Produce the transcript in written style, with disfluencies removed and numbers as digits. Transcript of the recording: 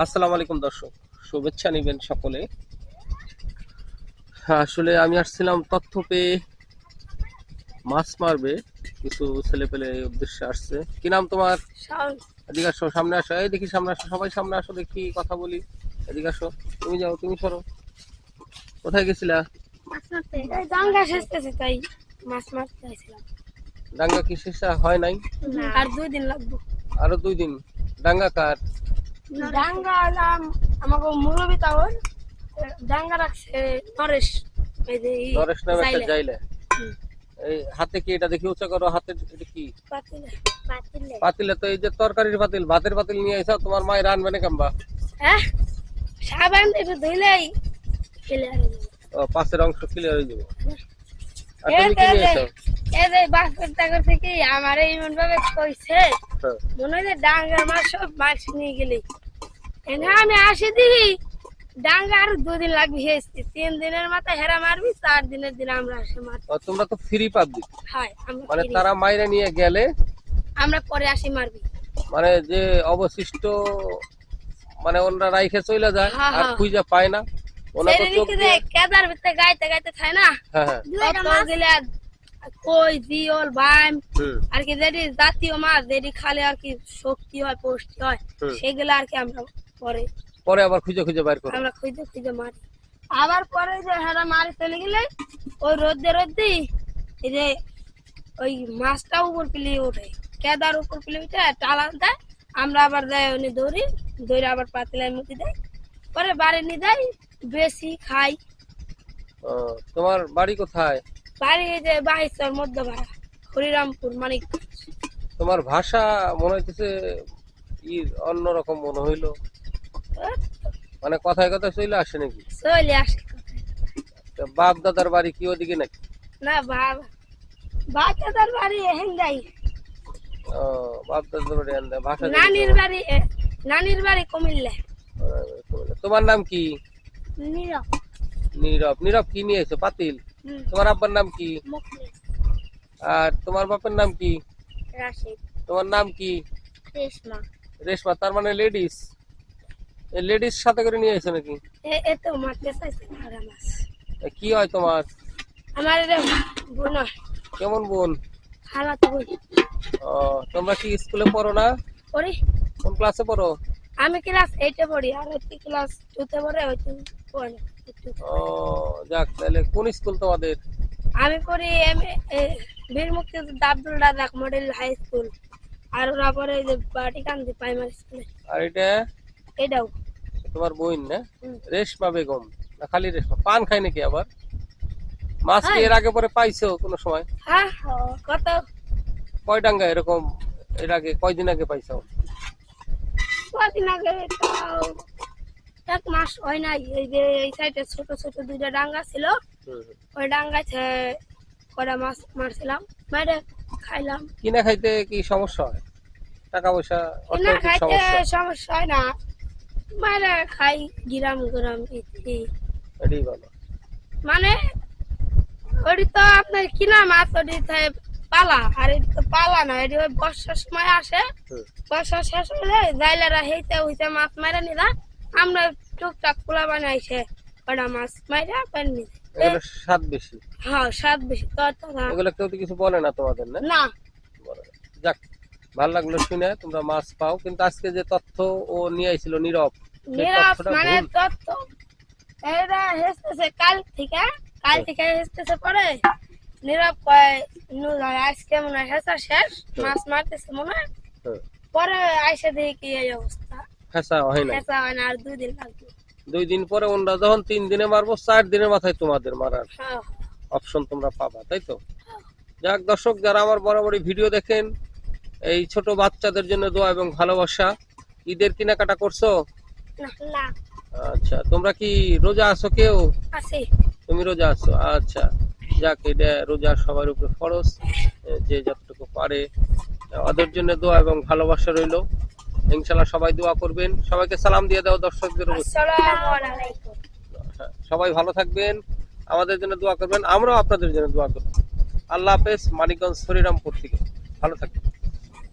আসসালামু আলাইকুম দর্শক, শুভেচ্ছা নেবেন সকলে। আসলে আমি আসছিলাম তথ্য পেয়ে মাছ মারবে কিছু ছেলে পেলে এই উদ্দেশ্যে আসছে। কি নাম তোমার? শাওন। এদিকে আসো, সামনে আসো, এই দেখি সামনে আসো, সবাই সামনে আসো, দেখি কথা বলি। এদিকে আসো, তুমি যাও, তুমি সরো। কোথায় গেছিলা? মাছ মারতে এই ডাঙ্গা শেষতেছে তাই মাছ মারতে আসছিলাম। ডাঙ্গা কি শেষ হয় নাই? আর 2 দিন লাগবে। আরো 2 দিন? ডাঙ্গা কার? ডাঙ্গা আলাম আমাকে মুরবি টাউন ডাঙ্গা রাখছে নরেশ। এই যে নরেশ নামে একটা জাইলে জাইলে। এই হাতে কি এটা দেখি, উঁচা করো, হাতে এটা কি? পাতিলে পাতিলে পাতিলে তো এই যে তরকারির পাতিল, ভাতের পাতিল নিয়ে আইসা, তোমার মায়ের রানবে না কেমবা? হ্যাঁ সাবান একটু ধুইলেই খেলে আর পাশের অংশ ক্লিয়ার হয়ে যাবে। আর এই তুমি কি যে নিয়েছো? এই যে বাসের টাকা থেকে আমার এমন ভাবে কইছে হ্যাঁ। মনে হয় যে ডাঙ্গার মাছ সব মাছ নিয়ে গেলি এনে আমি আসি দিই ডাঙ্গা আর 2 দিন লাগবে হেসতে 3 দিনের মাথায় হেরা মারবি 4 দিনের দিন আমরা আসে মারবি। তোমরা তো ফ্রি পাবলিক, হয় আমরা মানে ফিরি। তারা মাইরে নিয়ে গেলে আমরা পরে আসি মারবি। মানে যে অবশিষ্ট মানে ওনারা রাইখে চলে যায় হ্যাঁ, আর হ্যাঁ। খুঁজে পায় না। ওনা তো চোখ সেদিনকে যে দিয়ে কেদার ভিতরে গাইতে গাইতে থাকে না হ্যাঁ হ্যাঁ কত গেলে কই জিওল বাইম হুম আর কি যেটি জাতীয় মাছ যেটি খালে আর কি শক্তি হয় পুষ্টি হয় হুম। সেগুলো আর কি আমরা পরে পরে আবার খুঁজে খুঁজে বাইর করো। আমরা খুঁজে খুঁজে মারি। আবার পরে যে হেরা মারি চলে গেলে ওই রোদে রোদে এই যে ওই মাছটা উপর পিলিয়ে ওঠে কেদার উপর পিলিয়ে উঠে টালা দেয় আমরা আবার যাই উনি দৌড়ি দৌড়ে আবার পাতলায় মুখে দেয় পরে বাড়ি নিয়ে যাই বেশি খাই। তোমার বাড়ি কোথায়? বাড়ি এই যে বাহির মধ্য ভাড়া হরিরামপুর মানিক তোমার ভাষা মনে হইতেছে ই অন্যরকম মনে হইলো, মানে কথায় কথায় চলে আসে নাকি? চলে আসে। তা বাপ দাদার বাড়ি কি ওদিকে নাকি? না বাবা বাচ্চাদের বাড়ি হেঙ্গাই বাপ দাদার বাড়ি আন্দা ভাষা নানির বাড়ি নানির বাড়ি কুমিল্লা। তোমার নাম কি? নীরব নীরব। নীরব কি নিয়ে এসো? পাতিল। তোমার আব্বার নাম কি? মুখলেস আর তোমার বাপের নাম কি? রাশিদ তোমার নাম কি? রেশমা রেশমা, তার মানে লেডিস। এই লেডিস সাথে করে নিয়ে এসো নাকি? এত মারতে চাইছে ভাড়া মাছ কি হয় তোমার? আমার বোন কেমন বোন? খালাতো বোন তোমরা কি স্কুলে পড়ো না? পড়ি। কোন ক্লাসে পড়ো? আমি ক্লাস 8 এ পড়ি আর ওই ক্লাস 2 তে পড়ে ওই পড়ে। যাক, তাহলে কোন স্কুল তোমাদের? আমি পড়ি বীর মুক্তিযোদ্ধা Abdul Razzak model high school আর ওরা পরে যে বাটিকান্দি প্রাইমারি স্কুলে। আর এটা এটাও তোমার বোন না? হুম। রেশমা বেগম না খালি রেশমা? পান খায় নাকি আবার? মাছ কি হ্যাঁ। এর আগে পরে পাইছো কোনো সময়? হ্যাঁ কত কয় ডাঙ্গা এরকম এর আগে কয়দিন আগে পাইছো? কদিন আগে তাও 1 মাস হয় নাই এই যে এই সাইডে ছোট ছোট 2টা ডাঙ্গা ছিল ওই ডাঙ্গাতে কটা মাছ মারছিলাম মারে খাইলাম। কিনা খাইতে কি সমস্যা হয়? টাকা পয়সা কিনা অর্থনৈতিক খাইতে সমস্যা? সমস্যা হয় না মারে খাই গিরাম গরম এটাই ভালো। মানে ওটি তো আপনার কিনা মাছ ওটি পালা আর এটি তো পালা না এটি ওই বর্ষার সময় আসে বর্ষা শেষ হলে জাইলারা হেইতে হইতে মাছ মারা নিলা আমরা টুকটাক পোলা বানাইছে ওটা মাছ মারা পানি এগুলো স্বাদ বেশি। হ্যাঁ স্বাদ বেশি তো এগুলো কেউ তো কিছু বলে না তোমাদের না? না বলে না। যাক, ভালো লাগলো শুনে তোমরা মাছ পাও, কিন্তু আজকে যে তথ্য ও নিয়ে আইছিল নীরব, সেই নিরাপ তথ্যটা মানে ভুল। তত্ত্ব এটা হেসতেছে কাল থেকে হেসতেছে পরে নীরব কয় আজকে মনে হয় হেসা শেষ মাছ মারতেছে মনে হয় হ্যাঁ। পরে আইসা দেখি কি এই অবস্থা ফেসা হয় না। হেসা হয় না আর 2 দিন লাগবে। 2 দিন পরে ওনরা যখন 3 দিনে মারবো, 4 দিনের মাথায় তোমাদের মারার হ্যাঁ অপশন তোমরা পাবা, তাই তো? যাক দর্শক, যারা আমার বরাবরই ভিডিও দেখেন, এই ছোট বাচ্চাদের জন্য দোয়া এবং ভালোবাসা। ঈদের কেনাকাটা করছো? না আচ্ছা, তোমরা কি রোজা আছো কেউ? আছে তুমি রোজা আছো? আচ্ছা, যাক, এটা রোজা সবার উপরে ফরজ, যে যতটুকু পারে ওদের জন্য দোয়া এবং ভালোবাসা রইলো। ইনশাআল্লাহ সবাই দোয়া করবেন। সবাইকে সালাম দিয়ে দাও দর্শকদের উপর। আসসালামু আলাইকুম। সবাই ভালো থাকবেন, আমাদের জন্য দোয়া করবেন, আমরাও আপনাদের জন্য দোয়া করব। আল্লাহ হাফেজ। মানিকগঞ্জ হরিরামপুর থেকে ভালো থাকবেন।